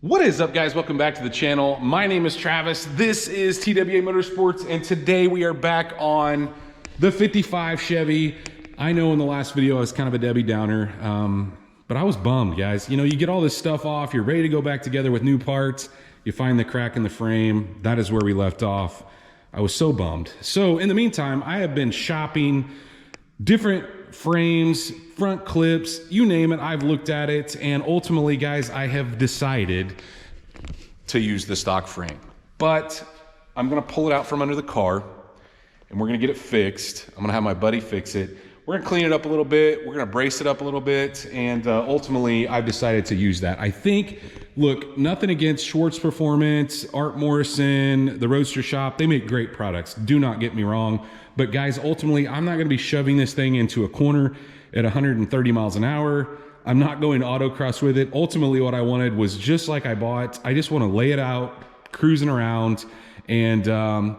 What is up, guys? Welcome back to the channel. My name is Travis. This is TWA Motorsports, and today we are back on the 55 Chevy. I know in the last video I was kind of a Debbie Downer, but I was bummed, guys. You know, you get all this stuff off, you're ready to go back together with new parts, you find the crack in the frame. That is where we left off. I was so bummed. So in the meantime, I have been shopping different frames, front clips, you name it. I've looked at it, and ultimately, guys, I have decided to use the stock frame. But I'm gonna pull it out from under the car and we're gonna get it fixed. I'm gonna have my buddy fix it. We're gonna clean it up a little bit, we're gonna brace it up a little bit, and ultimately I've decided to use that. I think, look, nothing against Schwartz Performance, Art Morrison, the Roadster Shop, they make great products, do not get me wrong. But guys, ultimately, I'm not gonna be shoving this thing into a corner at 130 miles an hour. I'm not going autocross with it. Ultimately, what I wanted was just like I bought. I just wanna lay it out, cruising around, and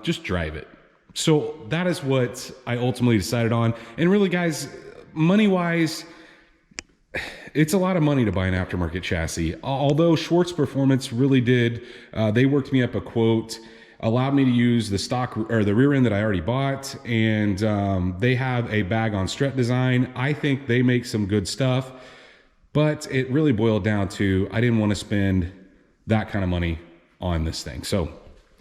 just drive it. So that is what I ultimately decided on. And really, guys, money-wise, it's a lot of money to buy an aftermarket chassis. Although Schwartz Performance really did, they worked me up a quote, allowed me to use the stock or the rear end that I already bought, and they have a bag on strut design. I think they make some good stuff, but it really boiled down to I didn't want to spend that kind of money on this thing. So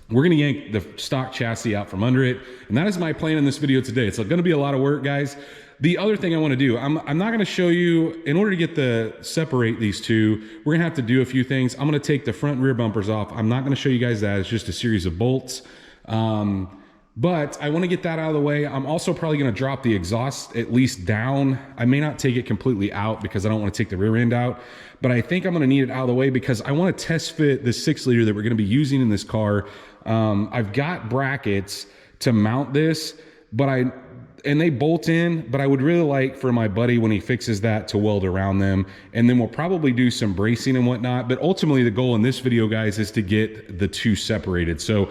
we're gonna yank the stock chassis out from under it, and that is my plan in this video today. It's gonna be a lot of work, guys. The other thing I want to do, I'm not going to show you, in order to get separate these two, we're going to have to do a few things. I'm going to take the front and rear bumpers off. I'm not going to show you guys that. It's just a series of bolts. But I want to get that out of the way. I'm also probably going to drop the exhaust at least down. I may not take it completely out because I don't want to take the rear end out, but I think I'm going to need it out of the way because I want to test fit the 6-liter that we're going to be using in this car. I've got brackets to mount this, but and they bolt in, but I would really like for my buddy, when he fixes that, to weld around them. And then we'll probably do some bracing and whatnot. But ultimately the goal in this video, guys, is to get the two separated. So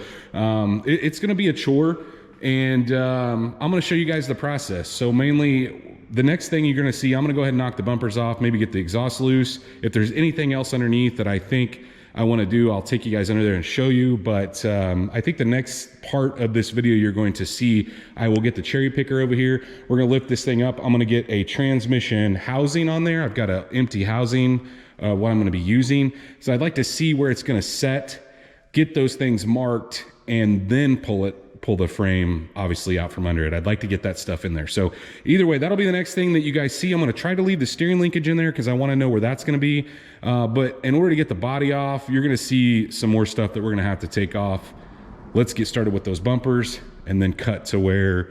it's gonna be a chore, and I'm gonna show you guys the process. So mainly the next thing you're gonna see, I'm gonna go ahead and knock the bumpers off, maybe get the exhaust loose. If there's anything else underneath that I think I want to do, I'll take you guys under there and show you. But I think the next part of this video you're going to see, I will get the cherry picker over here. We're going to lift this thing up. I'm going to get a transmission housing on there. I've got an empty housing, what I'm going to be using. So I'd like to see where it's going to set, get those things marked, and then pull the frame obviously out from under it. I'd like to get that stuff in there. So either way, that'll be the next thing that you guys see. I'm going to try to leave the steering linkage in there because I want to know where that's going to be. But in order to get the body off, you're going to see some more stuff that we're going to have to take off. Let's get started with those bumpers and then cut to where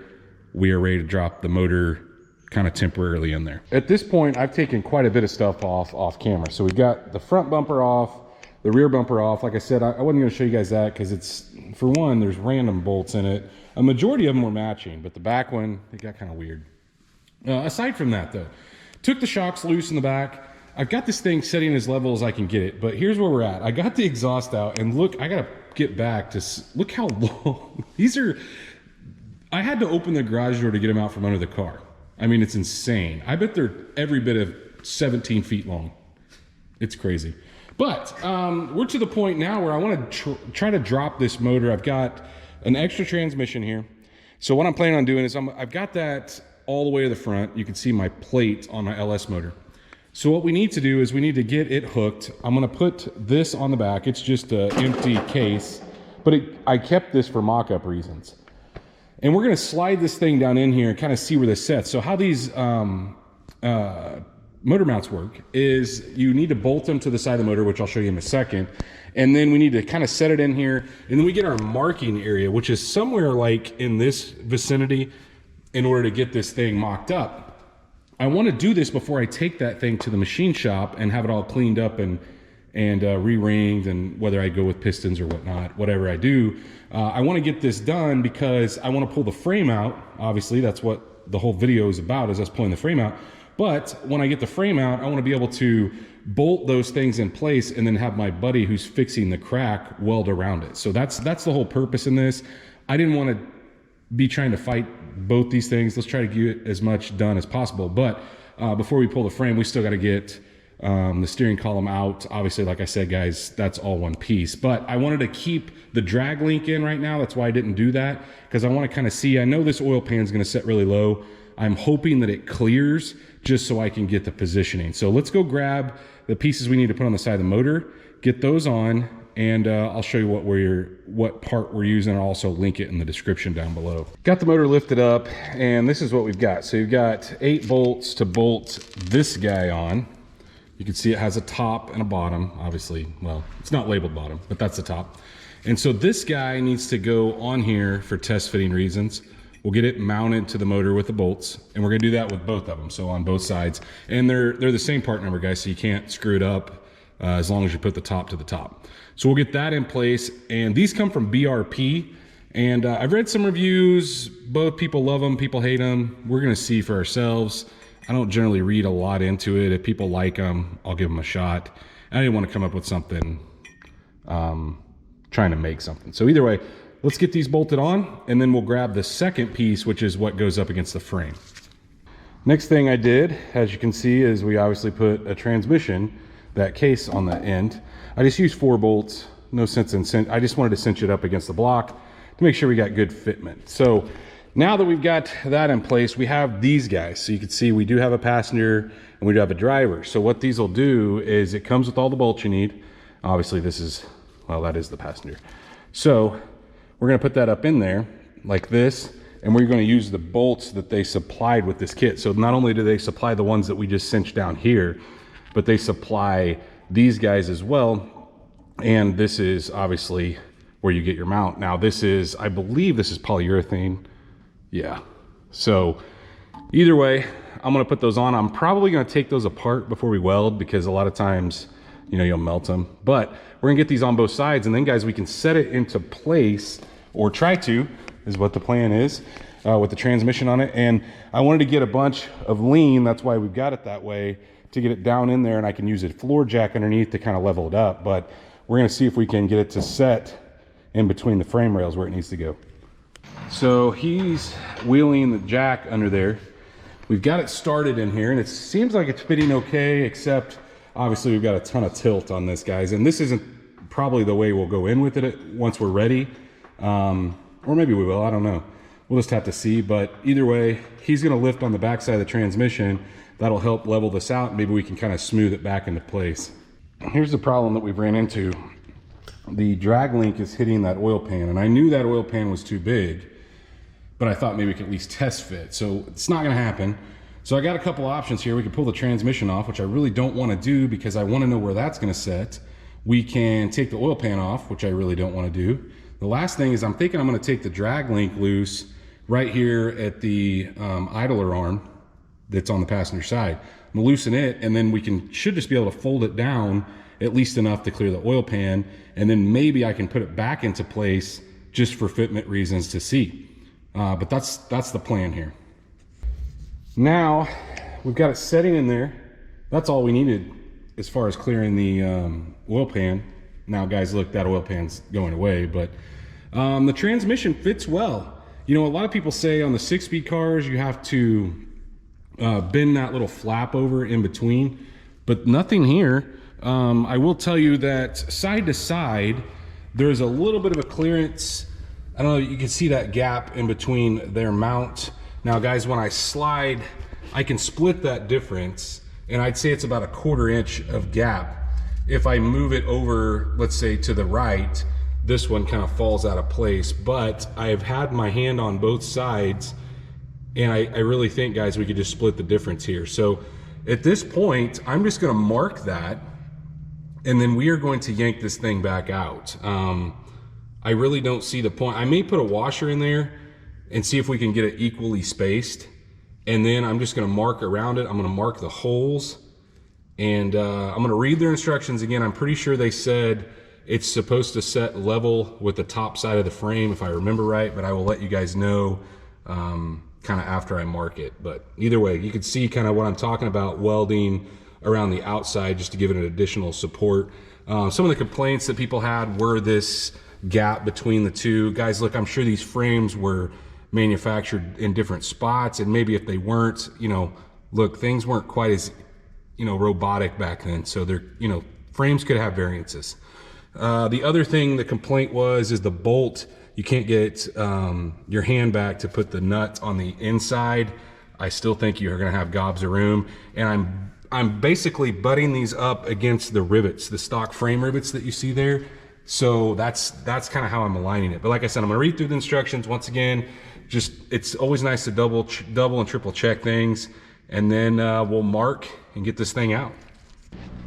we are ready to drop the motor kind of temporarily in there. At this point, I've taken quite a bit of stuff off camera. So we've got the front bumper off, the rear bumper off. Like I said, I wasn't going to show you guys that because it's, for one, there's random bolts in it. A majority of them were matching, but the back one, it got kind of weird. Aside from that, though, took the shocks loose in the back. I've got this thing setting as level as I can get it, but here's where we're at. I got the exhaust out, and look, I got to get back to look how long these are. I had to open the garage door to get them out from under the car. I mean, it's insane. I bet they're every bit of 17 feet long. It's crazy. But we're to the point now where I want to try to drop this motor. I've got an extra transmission here. So what I'm planning on doing is I've got that all the way to the front. You can see my plate on my LS motor. So what we need to do is we need to get it hooked. I'm going to put this on the back. It's just an empty case, but I kept this for mock-up reasons. And we're going to slide this thing down in here and kind of see where this sets. So how these motor mounts work is you need to bolt them to the side of the motor, which I'll show you in a second. And then we need to kind of set it in here. And then we get our marking area, which is somewhere like in this vicinity, in order to get this thing mocked up. I want to do this before I take that thing to the machine shop and have it all cleaned up and re-ringed, and whether I go with pistons or whatnot, whatever I do. I want to get this done because I want to pull the frame out. Obviously, that's what the whole video is about, is us pulling the frame out. But when I get the frame out, I want to be able to bolt those things in place and then have my buddy who's fixing the crack weld around it. So that's the whole purpose in this. I didn't want to be trying to fight both these things. Let's try to get as much done as possible. But before we pull the frame, we still got to get the steering column out. Obviously, like I said, guys, that's all one piece, but I wanted to keep the drag link in right now. That's why I didn't do that, because I want to kind of see, I know this oil pan is going to set really low. I'm hoping that it clears just so I can get the positioning. So let's go grab the pieces we need to put on the side of the motor, get those on, and I'll show you what part we're using. I'll also link it in the description down below. Got the motor lifted up, and this is what we've got. So you've got 8 bolts to bolt this guy on. You can see it has a top and a bottom, obviously. Well, it's not labeled bottom, but that's the top. And so this guy needs to go on here for test fitting reasons. We'll get it mounted to the motor with the bolts, and we're gonna do that with both of them, so on both sides. And they're the same part number, guys, so you can't screw it up as long as you put the top to the top. So we'll get that in place, and these come from BRP, and I've read some reviews. Both people love them, people hate them. We're gonna see for ourselves. I don't generally read a lot into it. If people like them, I'll give them a shot. I didn't want to come up with something, trying to make something. So either way, let's get these bolted on, and then we'll grab the second piece, which is what goes up against the frame. Next thing I did, as you can see, is we obviously put a transmission, that case on the end. I just used 4 bolts, no sense in I just wanted to cinch it up against the block to make sure we got good fitment. So now that we've got that in place, we have these guys. So you can see we do have a passenger and we do have a driver. So what these will do is it comes with all the bolts you need. Obviously this is, well, that is the passenger. So we're gonna put that up in there like this, and we're gonna use the bolts that they supplied with this kit. So not only do they supply the ones that we just cinched down here, but they supply these guys as well. And this is obviously where you get your mount. Now this is, I believe this is polyurethane. Yeah. So either way, I'm gonna put those on. I'm probably gonna take those apart before we weld, because a lot of times, you know, you'll melt them. But we're gonna get these on both sides, and then guys, we can set it into place, or try to, is what the plan is, with the transmission on it. And I wanted to get a bunch of lean, that's why we've got it that way, to get it down in there, and I can use a floor jack underneath to kind of level it up. But we're gonna see if we can get it to set in between the frame rails where it needs to go. So he's wheeling the jack under there. We've got it started in here, and it seems like it's fitting okay, except obviously we've got a ton of tilt on this, guys. And this isn't probably the way we'll go in with it once we're ready. Or maybe we will, I don't know. We'll just have to see. But either way, he's gonna lift on the backside of the transmission. That'll help level this out. Maybe we can kind of smooth it back into place. Here's the problem that we've ran into. The drag link is hitting that oil pan, and I knew that oil pan was too big, but I thought maybe we could at least test fit. So it's not gonna happen. So I got a couple options here. We can pull the transmission off, which I really don't wanna do because I wanna know where that's gonna set. We can take the oil pan off, which I really don't wanna do. The last thing is I'm thinking I'm gonna take the drag link loose right here at the idler arm that's on the passenger side. I'm gonna loosen it, and then we should just be able to fold it down at least enough to clear the oil pan, and then maybe I can put it back into place just for fitment reasons to see. But that's the plan here. Now we've got it setting in there. That's all we needed as far as clearing the oil pan. Now guys, look, that oil pan's going away, but the transmission fits well. You know, a lot of people say on the 6-speed cars you have to bend that little flap over in between, but nothing here. I will tell you that side to side, there's a little bit of a clearance. I don't know, you can see that gap in between their mount. Now guys, when I slide, I can split that difference, and I'd say it's about a 1/4 inch of gap. If I move it over, let's say to the right, this one kind of falls out of place, but I've had my hand on both sides, and I really think, guys, we could just split the difference here. So at this point, I'm just gonna mark that, and then we are going to yank this thing back out. I really don't see the point. I may put a washer in there and see if we can get it equally spaced, and then I'm just gonna mark around it. I'm gonna mark the holes, and I'm gonna read their instructions again. I'm pretty sure they said it's supposed to set level with the top side of the frame, if I remember right, but I will let you guys know kind of after I mark it. But either way, you can see kind of what I'm talking about, welding around the outside just to give it an additional support. Some of the complaints that people had were this gap between the two. Guys, look, I'm sure these frames were manufactured in different spots, and maybe if they weren't, you know, look, things weren't quite as you know, robotic back then. So they're, you know, frames could have variances. The other thing the complaint is the bolt. You can't get your hand back to put the nut on the inside. I still think you're gonna have gobs of room. And I'm basically butting these up against the rivets, the stock frame rivets that you see there. So that's kind of how I'm aligning it. But like I said, I'm gonna read through the instructions once again. Just, it's always nice to double and triple check things. And then we'll mark and get this thing out.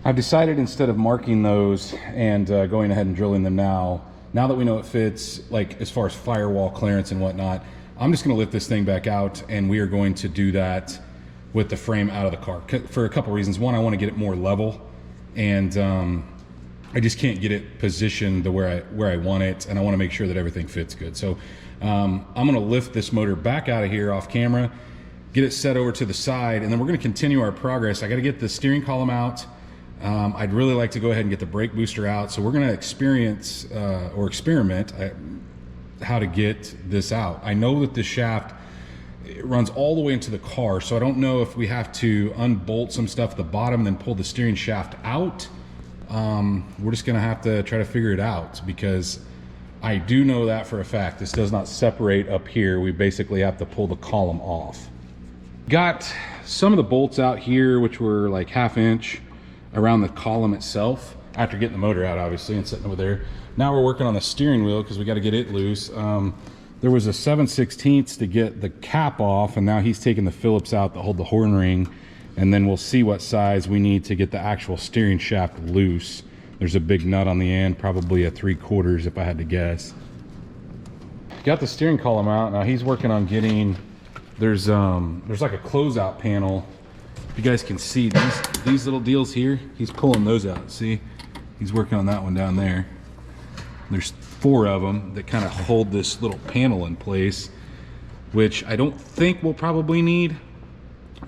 I've decided, instead of marking those and going ahead and drilling them now that we know it fits, like as far as firewall clearance and whatnot, I'm just gonna lift this thing back out, and we are going to do that with the frame out of the car for a couple reasons. One, I wanna get it more level, and I just can't get it positioned to where I want it, and I wanna make sure that everything fits good. So I'm gonna lift this motor back out of here off camera, get it set over to the side, and then we're gonna continue our progress. I gotta get the steering column out. I'd really like to go ahead and get the brake booster out. So we're gonna experiment how to get this out. I know that the shaft, it runs all the way into the car, so I don't know if we have to unbolt some stuff at the bottom and then pull the steering shaft out. We're just gonna have to try to figure it out, because I do know that for a fact this does not separate up here. We basically have to pull the column off. Got some of the bolts out here, which were like 1/2 inch around the column itself, after getting the motor out obviously and sitting over there. Now we're working on the steering wheel because we got to get it loose. There was a 7/16 to get the cap off, and now he's taking the Phillips out to hold the horn ring, and then we'll see what size we need to get the actual steering shaft loose. There's a big nut on the end, probably a 3/4 if I had to guess. Got the steering column out. Now he's working on getting, there's like a closeout panel. If you guys can see these little deals here, he's pulling those out. See, he's working on that one down there. There's 4 of them that kind of hold this little panel in place, which I don't think we'll probably need,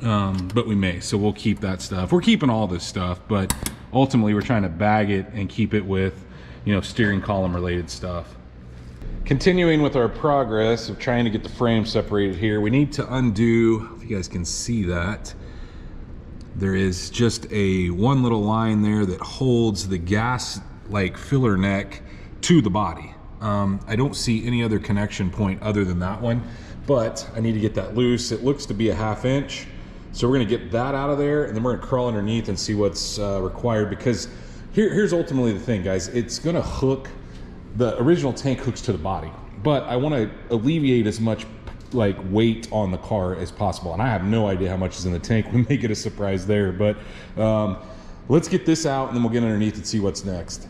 but we may. So we'll keep that stuff. We're keeping all this stuff, but ultimately we're trying to bag it and keep it with, you know, steering column related stuff. Continuing with our progress of trying to get the frame separated here, we need to undo, if you guys can see that, there is just one little line there that holds the gas like filler neck to the body. I don't see any other connection point other than that one, but I need to get that loose. It looks to be a 1/2 inch. So we're gonna get that out of there, and then we're gonna crawl underneath and see what's required, because here's ultimately the thing, guys. It's gonna hook, the original tank hooks to the body, but I wanna alleviate as much like weight on the car as possible. And I have no idea how much is in the tank. We may get a surprise there, but let's get this out, and then we'll get underneath and see what's next.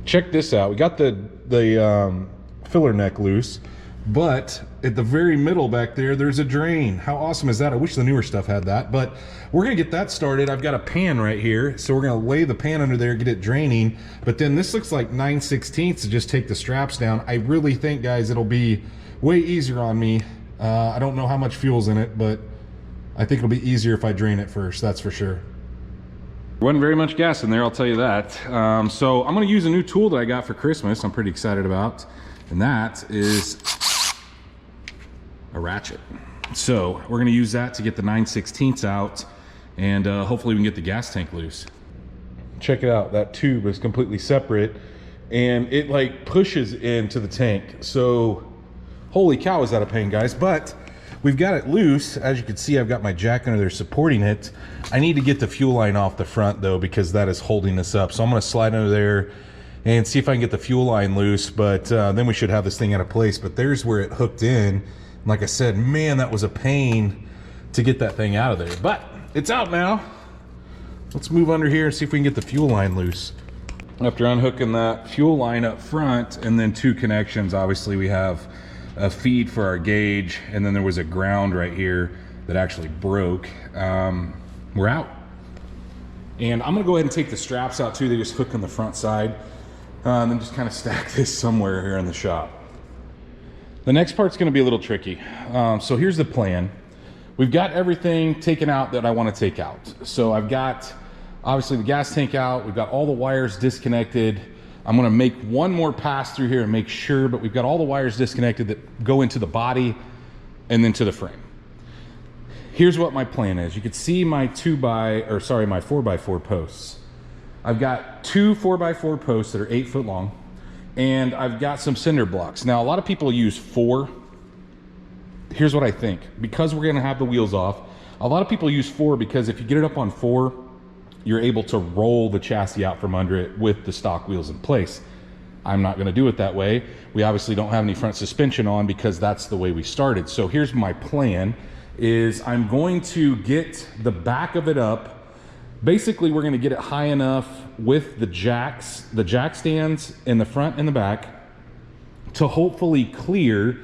Check this out. We got the filler neck loose, but at the very middle back there, there's a drain. How awesome is that? I wish the newer stuff had that, but we're gonna get that started. I've got a pan right here, so we're gonna lay the pan under there, get it draining, but then this looks like 9/16 to just take the straps down. I really think, guys, it'll be way easier on me. I don't know how much fuel's in it, but I think it'll be easier if I drain it first, that's for sure. There wasn't very much gas in there, I'll tell you that. So I'm gonna use a new tool that I got for Christmas I'm pretty excited about, and that is a ratchet. So we're gonna use that to get the 9/16 out, and hopefully we can get the gas tank loose. Check it out, that tube is completely separate, and it like pushes into the tank. So holy cow, is that a pain, guys. But we've got it loose. As you can see, I've got my jack under there supporting it. I need to get the fuel line off the front though, because that is holding us up. So I'm gonna slide under there and see if I can get the fuel line loose, but then we should have this thing out of place. But there's where it hooked in. And like I said, man, that was a pain to get that thing out of there, but it's out now. Let's move under here and see if we can get the fuel line loose. After unhooking that fuel line up front, and then 2 connections, obviously we have a feed for our gauge, and then there was a ground right here that actually broke. We're out. And I'm gonna go ahead and take the straps out too. They just hook on the front side, and then just kind of stack this somewhere here in the shop. The next part's gonna be a little tricky. So here's the plan. We've got everything taken out that I wanna take out. So I've got, obviously, the gas tank out. We've got all the wires disconnected. I'm gonna make one more pass through here and make sure, but we've got all the wires disconnected that go into the body and then to the frame. here's what my plan is. You can see my my 4x4 posts. I've got two 4x4 posts that are 8 foot long, and I've got some cinder blocks. Now, a lot of people use 4. Here's what I think. Because we're gonna have the wheels off, a lot of people use 4 because if you get it up on 4, you're able to roll the chassis out from under it with the stock wheels in place. I'm not gonna do it that way. We obviously don't have any front suspension on because that's the way we started. So here's my plan, is I'm going to get the back of it up. Basically, we're gonna get it high enough with the jack stands in the front and the back to hopefully clear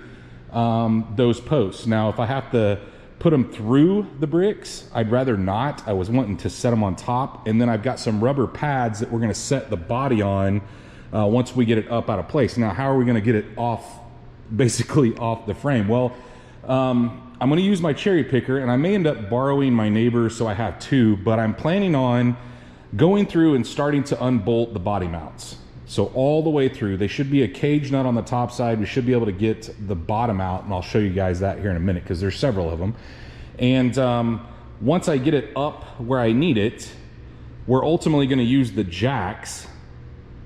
those posts. Now, if I have to put them through the bricks, I'd rather not. I was wanting to set them on top, and then I've got some rubber pads that we're gonna set the body on once we get it up out of place. Now, how are we gonna get it off, basically off the frame? Well, I'm gonna use my cherry picker, and I may end up borrowing my neighbor's, so I have 2, but I'm planning on going through and starting to unbolt the body mounts. So all the way through, they should be a cage nut on the top side. We should be able to get the bottom out, and I'll show you guys that here in a minute because there's several of them. And once I get it up where I need it, we're ultimately gonna use the jacks.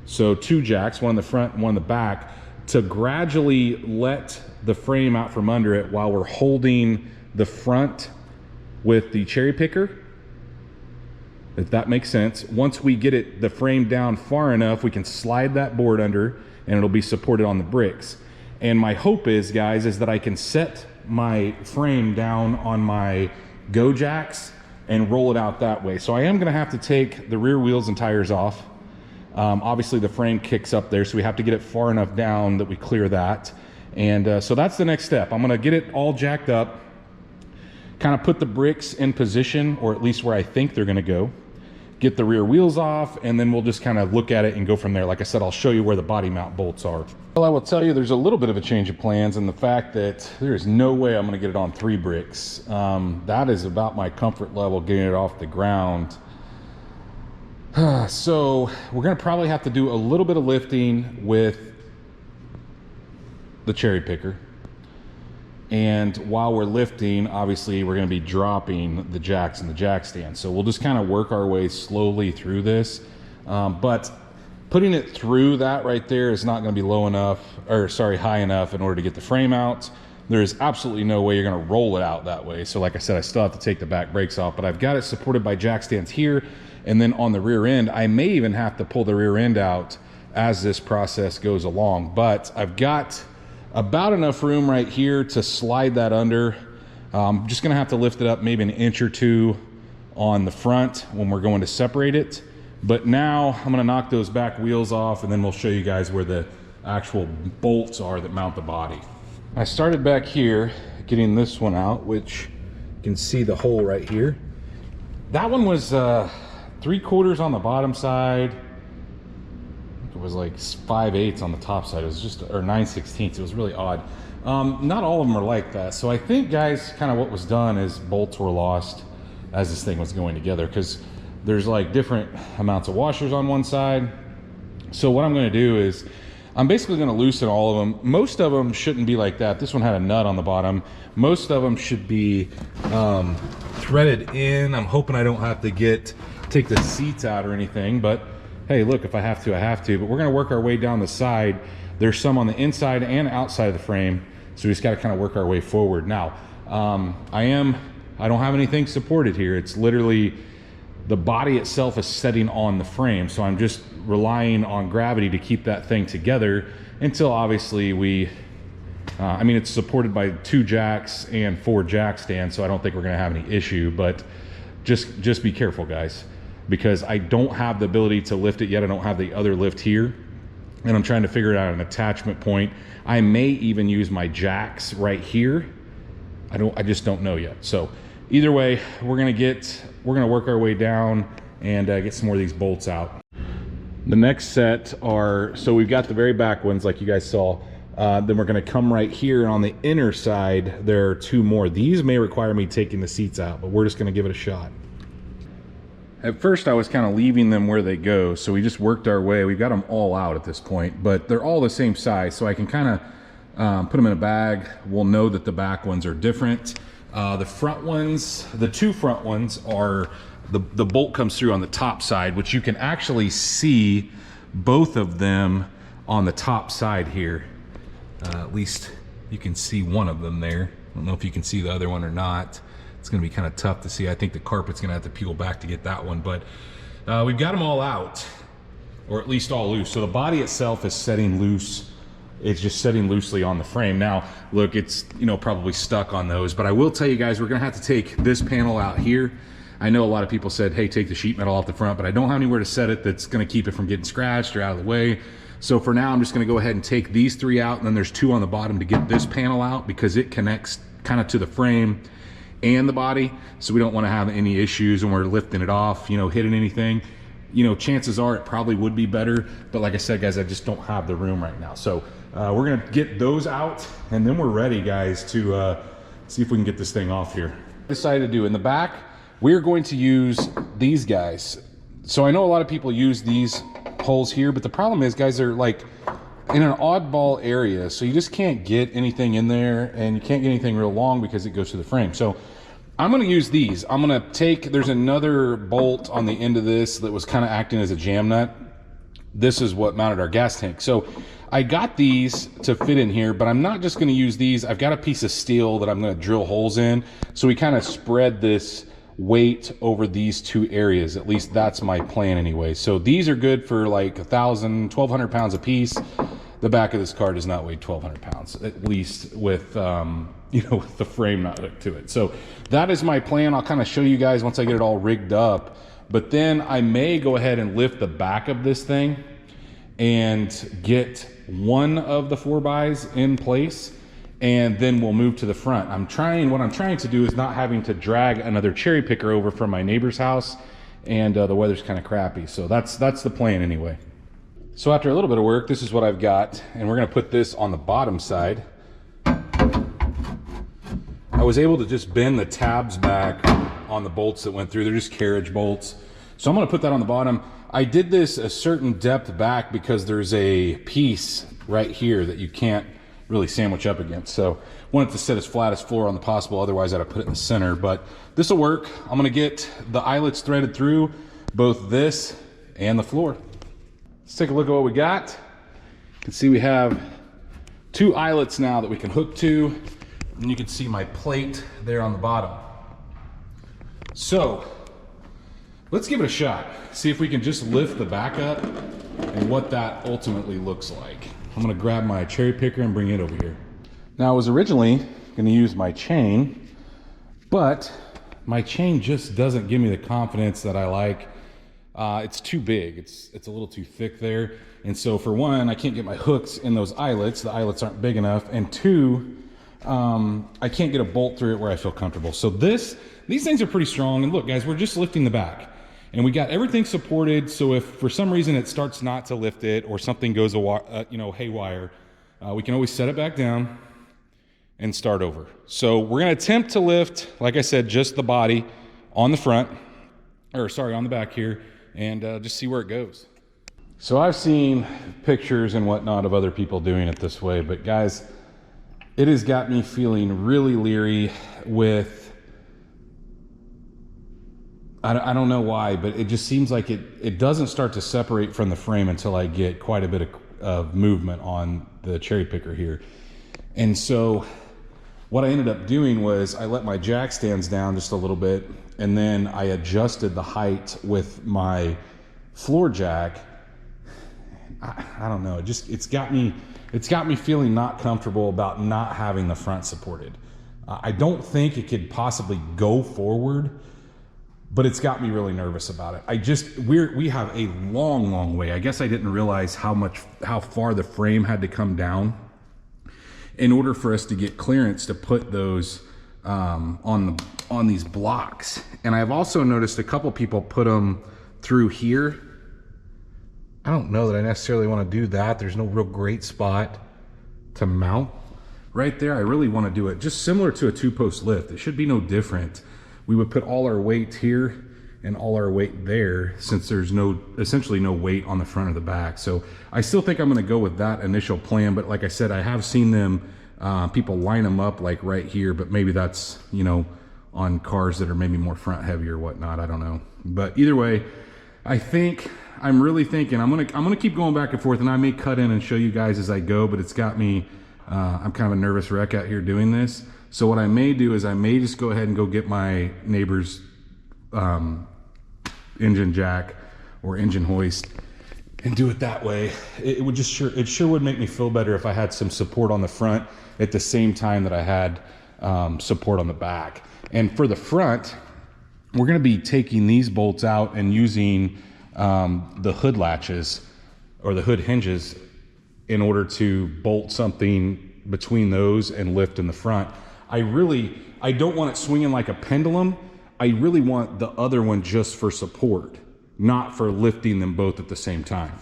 So 2 jacks, one in the front and one in the back, to gradually let the frame out from under it while we're holding the front with the cherry picker, if that makes sense. Once we get it, the frame down far enough, we can slide that board under and it'll be supported on the bricks. And my hope is, guys, is that I can set my frame down on my go jacks and roll it out that way. So I am gonna have to take the rear wheels and tires off. Obviously the frame kicks up there, so we have to get it far enough down that we clear that. And so that's the next step. I'm gonna get it all jacked up, kind of put the bricks in position, or at least where I think they're gonna go, get the rear wheels off, and then we'll just kind of look at it and go from there. Like I said, I'll show you where the body mount bolts are. Well, I will tell you there's a little bit of a change of plans in the fact that there is no way I'm gonna get it on 3 bricks. That is about my comfort level, getting it off the ground. So we're gonna probably have to do a little bit of lifting with the cherry picker. And while we're lifting, obviously we're gonna be dropping the jacks and the jack stand. So we'll just kind of work our way slowly through this. But putting it through that right there is not gonna be low enough, or sorry, high enough in order to get the frame out. There's absolutely no way you're gonna roll it out that way. So like I said, I still have to take the back brakes off, but I've got it supported by jack stands here. And then on the rear end, I may even have to pull the rear end out as this process goes along. But I've got about enough room right here to slide that under. I'm just gonna have to lift it up maybe an inch or 2 on the front when we're going to separate it. But now I'm gonna knock those back wheels off, and then we'll show you guys where the actual bolts are that mount the body. I started back here getting this one out, which you can see the hole right here. That one was 3/4 on the bottom side. It was like 5/8 on the top side. It was just, or 9/16. It was really odd. Not all of them are like that. So I think, guys, kind of what was done is bolts were lost as this thing was going together, because there's like different amounts of washers on one side. So what I'm going to do is I'm basically going to loosen all of them. Most of them shouldn't be like that. This one had a nut on the bottom. Most of them should be threaded in. I'm hoping I don't have to take the seats out or anything, but hey, look, if I have to, I have to. But we're gonna work our way down the side. There's some on the inside and outside of the frame, so we just gotta kind of work our way forward. Now, I don't have anything supported here. It's literally, the body itself is setting on the frame, so I'm just relying on gravity to keep that thing together until obviously we, I mean, it's supported by 2 jacks and 4 jack stands, so I don't think we're gonna have any issue, but just be careful, guys, because I don't have the ability to lift it yet. I don't have the other lift here, and I'm trying to figure out an attachment point. I may even use my jacks right here. I just don't know yet. So either way, we're gonna work our way down and get some more of these bolts out. The next set are, so we've got the very back ones like you guys saw. Then we're gonna come right here, and on the inner side there are 2 more. These may require me taking the seats out, but we're just gonna give it a shot. At first I was kind of leaving them where they go, so we just worked our way. We've got them all out at this point, but they're all the same size, so I can kind of put them in a bag. We'll know that the back ones are different. The front ones, the two front ones are, the bolt comes through on the top side, which you can actually see both of them on the top side here. At least you can see one of them there. I don't know if you can see the other one or not. It's gonna be kind of tough to see. I think the carpet's gonna have to peel back to get that one, but we've got them all out, or at least all loose. So the body itself is setting loose. It's just setting loosely on the frame. Now, look, it's, you know, probably stuck on those, but I will tell you guys, we're gonna have to take this panel out here. I know a lot of people said, hey, take the sheet metal off the front, but I don't have anywhere to set it that's gonna keep it from getting scratched or out of the way. So for now, I'm just gonna go ahead and take these three out, and then there's two on the bottom to get this panel out, because it connects kind of to the frame and the body. So we don't wanna have any issues when we're lifting it off, you know, hitting anything. You know, chances are it probably would be better, but like I said, guys, I just don't have the room right now. So we're gonna get those out, and then we're ready, guys, to see if we can get this thing off here. Decided to do in the back, we're going to use these guys. So I know a lot of people use these holes here, but the problem is, guys, they're like in an oddball area, so you just can't get anything in there, and you can't get anything real long because it goes to the frame. So I'm gonna use these. I'm gonna take, there's another bolt on the end of this that was kind of acting as a jam nut. This is what mounted our gas tank. So I got these to fit in here, but I'm not just gonna use these. I've got a piece of steel that I'm gonna drill holes in. So we kind of spread this weight over these two areas. At least that's my plan anyway. So these are good for like 1,000, 1,200 pounds a piece. The back of this car does not weigh 1,200 pounds, at least with, you know, with the frame not hooked to it. So that is my plan. I'll kind of show you guys once I get it all rigged up, but then I may go ahead and lift the back of this thing and get one of the 4x in place, and then we'll move to the front. What I'm trying to do is not having to drag another cherry picker over from my neighbor's house, and the weather's kind of crappy. So that's the plan anyway. So after a little bit of work, this is what I've got, and we're gonna put this on the bottom side. I was able to just bend the tabs back on the bolts that went through. They're just carriage bolts. So I'm gonna put that on the bottom. I did this a certain depth back because there's a piece right here that you can't really sandwich up against. So wanted to set as flat as floor on the possible, otherwise I'd have put it in the center, but this will work. I'm gonna get the eyelets threaded through both this and the floor. Let's take a look at what we got. You can see we have two eyelets now that we can hook to, and you can see my plate there on the bottom. So let's give it a shot. See if we can just lift the back up and what that ultimately looks like. I'm gonna grab my cherry picker and bring it over here. Now I was originally gonna use my chain, but my chain just doesn't give me the confidence that I like. It's too big, it's a little too thick there. And so for one, I can't get my hooks in those eyelets. The eyelets aren't big enough. And two, I can't get a bolt through it where I feel comfortable. So these things are pretty strong. And look, guys, we're just lifting the back. And we got everything supported, so if for some reason it starts not to lift it or something goes you know, haywire, we can always set it back down and start over. So we're gonna attempt to lift, like I said, just the body on the front, or sorry, on the back here, and just see where it goes. So I've seen pictures and whatnot of other people doing it this way, but guys, it has got me feeling really leery with, I don't know why, but it just seems like it doesn't start to separate from the frame until I get quite a bit of movement on the cherry picker here. And so what I ended up doing was I let my jack stands down just a little bit, and then I adjusted the height with my floor jack. I don't know, it's got me feeling not comfortable about not having the front supported. I don't think it could possibly go forward, but it's got me really nervous about it. We have a long way. I guess I didn't realize how far the frame had to come down in order for us to get clearance to put those on these blocks. And I've also noticed a couple people put them through here. I don't know that I necessarily want to do that. There's no real great spot to mount right there. I really want to do it just similar to a two-post lift. It should be no different. We would put all our weight here and all our weight there, since there's essentially no weight on the front or the back. So I still think I'm gonna go with that initial plan, but like I said, I have seen them People line them up like right here, but maybe that's, you know, on cars that are maybe more front heavy or whatnot. I don't know. But either way, I'm really thinking I'm gonna keep going back and forth, and I may cut in and show you guys as I go, but it's got me, I'm kind of a nervous wreck out here doing this. So what I may do is I may just go ahead and go get my neighbor's engine jack or engine hoist and do it that way. It would just it sure would make me feel better if I had some support on the front at the same time that I had support on the back. And for the front, we're going to be taking these bolts out and using the hood latches or the hood hinges in order to bolt something between those and lift in the front. I don't want it swinging like a pendulum. I really want the other one just for support, not for lifting them both at the same time.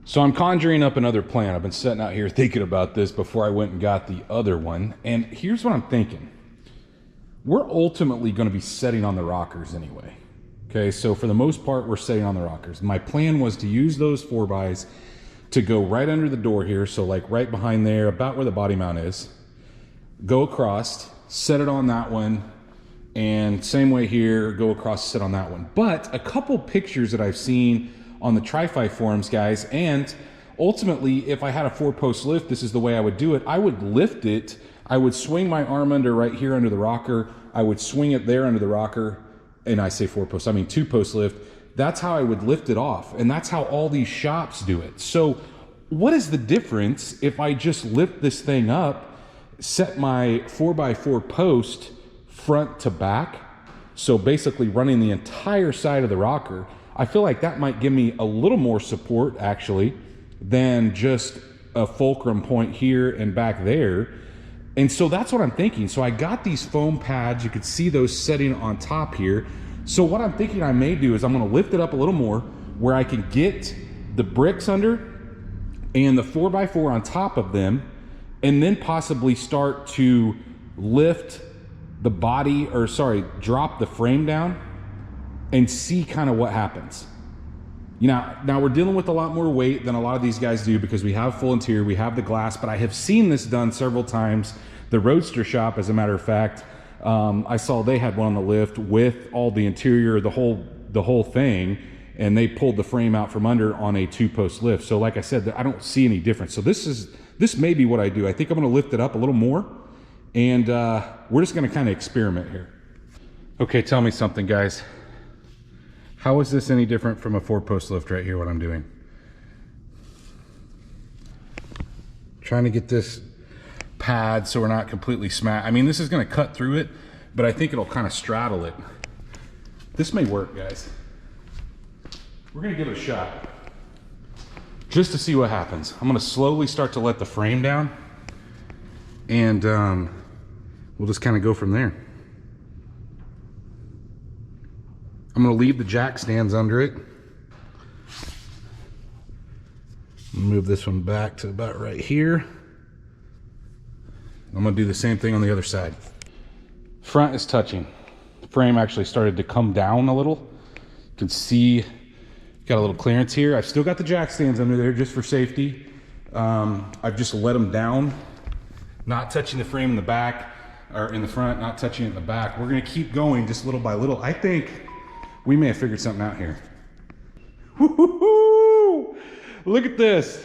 So I'm conjuring up another plan. I've been sitting out here thinking about this before I went and got the other one. And here's what I'm thinking. We're ultimately going to be setting on the rockers anyway. Okay, so for the most part, we're setting on the rockers. My plan was to use those 4x to go right under the door here. So like right behind there, about where the body mount is. Go across, set it on that one, and same way here, go across, sit on that one. But a couple pictures that I've seen on the trifive forums, guys, and ultimately, if I had a 4-post lift, this is the way I would do it. I would lift it, I would swing my arm under right here under the rocker, I would swing it there under the rocker, and I say 4-post, I mean 2-post lift. That's how I would lift it off, and that's how all these shops do it. So what is the difference if I just lift this thing up, set my 4x4 post front to back, so basically running the entire side of the rocker? I feel like that might give me a little more support actually than just a fulcrum point here and back there. And so that's what I'm thinking. So I got these foam pads, you could see those setting on top here. So what I'm thinking I may do is I'm going to lift it up a little more where I can get the bricks under and the 4x4 on top of them, and then possibly start to lift the body, or sorry, drop the frame down and see kind of what happens. You know, now we're dealing with a lot more weight than a lot of these guys do because we have full interior, we have the glass, but I have seen this done several times. The Roadster shop, as a matter of fact, I saw they had one on the lift with all the interior, the whole thing, and they pulled the frame out from under on a 2-post lift. So like I said, I don't see any difference. So this may be what I do. I think I'm gonna lift it up a little more, and we're just gonna kind of experiment here. Okay, tell me something, guys. How is this any different from a 4-post lift right here, what I'm doing? Trying to get this pad so we're not completely smashed. I mean, this is gonna cut through it, but I think it'll kind of straddle it. This may work, guys. We're gonna give it a shot just to see what happens. I'm gonna slowly start to let the frame down, and we'll just kind of go from there. I'm gonna leave the jack stands under it. Move this one back to about right here. I'm gonna do the same thing on the other side. Front is touching. The frame actually started to come down a little. You can see, got a little clearance here. I've still got the jack stands under there just for safety. I've just let them down, not touching the frame in the back, or in the front, not touching it in the back. We're gonna keep going just little by little. I think we may have figured something out here. Woo-hoo-hoo! Look at this.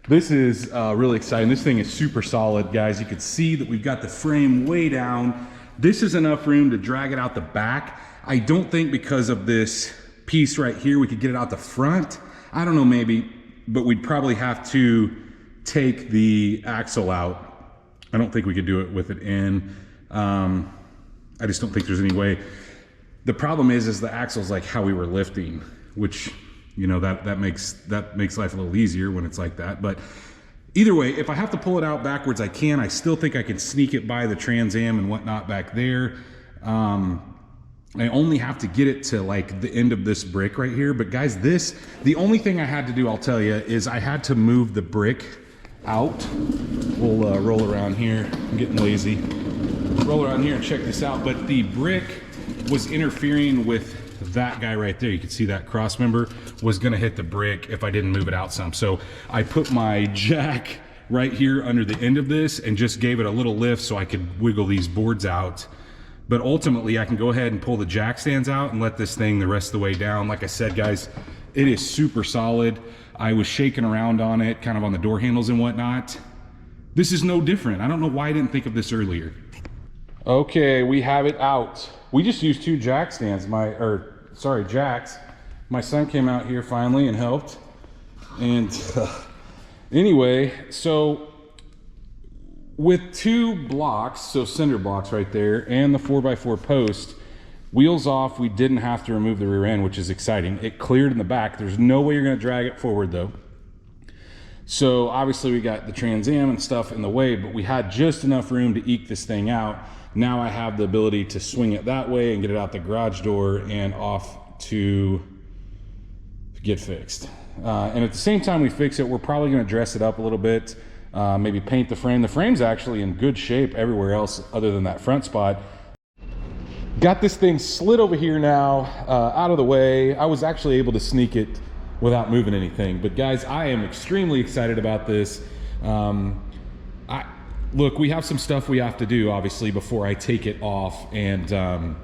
This is really exciting. This thing is super solid, guys. You can see that we've got the frame way down. This is enough room to drag it out the back. I don't think because of this piece right here, we could get it out the front. I don't know, maybe, but we'd probably have to take the axle out. I don't think we could do it with it in. I just don't think there's any way. The problem is the axle's like how we were lifting, which, you know, that makes life a little easier when it's like that. But either way, if I have to pull it out backwards, I can. I still think I can sneak it by the Trans Am and whatnot back there. I only have to get it to like the end of this brick right here. But guys, the only thing I had to do, I'll tell you, is I had to move the brick out. We'll roll around here. I'm getting lazy. Roll around here and check this out. But the brick was interfering with that guy right there. You can see that cross member was gonna hit the brick if I didn't move it out some. So I put my jack right here under the end of this and just gave it a little lift so I could wiggle these boards out. But ultimately I can go ahead and pull the jack stands out and let this thing the rest of the way down. Like I said, guys, it is super solid. I was shaking around on it, kind of on the door handles and whatnot. This is no different. I don't know why I didn't think of this earlier. Okay, we have it out. We just used 2 jack stands, jacks. My son came out here finally and helped. And anyway, so with 2 blocks, so cinder blocks right there, and the 4x4 post, wheels off, we didn't have to remove the rear end, which is exciting. It cleared in the back. There's no way you're gonna drag it forward though. So obviously we got the Trans Am and stuff in the way, but we had just enough room to eke this thing out. Now I have the ability to swing it that way and get it out the garage door and off to get fixed. And at the same time we fix it, we're probably gonna dress it up a little bit, maybe paint the frame. The frame's actually in good shape everywhere else other than that front spot. Got this thing slid over here now, out of the way. I was actually able to sneak it without moving anything. But guys, I am extremely excited about this. Look, we have some stuff we have to do, obviously, before I take it off and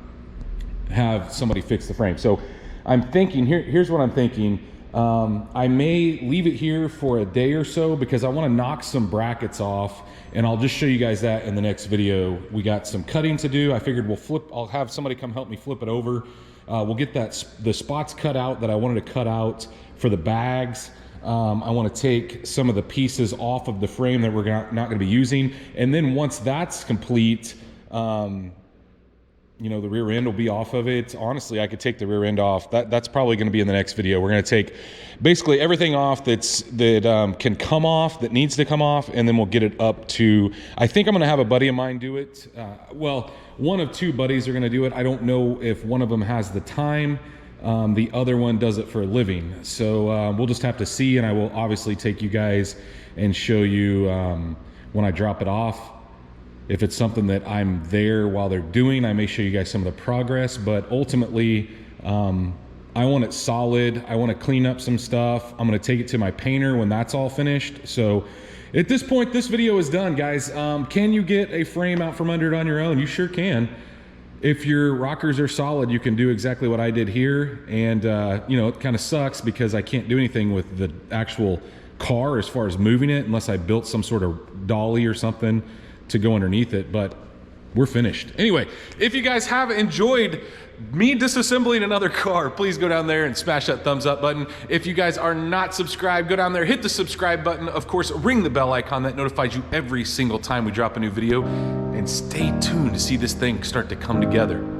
have somebody fix the frame. So I'm thinking, here's what I'm thinking. I may leave it here for a day or so because I want to knock some brackets off, and I'll just show you guys that in the next video. We got some cutting to do. I figured I'll have somebody come help me flip it over. We'll get the spots cut out that I wanted to cut out for the bags. I want to take some of the pieces off of the frame that we're not going to be using, and then once that's complete, you know, the rear end will be off of it. Honestly, I could take the rear end off. That's probably going to be in the next video. We're going to take basically everything off that can come off, that needs to come off, and then we'll get it up to, I think I'm going to have a buddy of mine do it. Well, one of 2 buddies are going to do it. I don't know if one of them has the time. The other one does it for a living. So we'll just have to see, and I will obviously take you guys and show you when I drop it off. If it's something that I'm there while they're doing, I may show you guys some of the progress, but ultimately, I want it solid. I want to clean up some stuff. I'm going to take it to my painter when that's all finished. So at this point, this video is done, guys. Can you get a frame out from under it on your own? You sure can. If your rockers are solid, you can do exactly what I did here. And, you know, it kind of sucks because I can't do anything with the actual car as far as moving it unless I built some sort of dolly or something to go underneath it, but we're finished. Anyway, if you guys have enjoyed me disassembling another car, please go down there and smash that thumbs up button. If you guys are not subscribed, go down there, hit the subscribe button. Of course, ring the bell icon that notifies you every single time we drop a new video, and stay tuned to see this thing start to come together.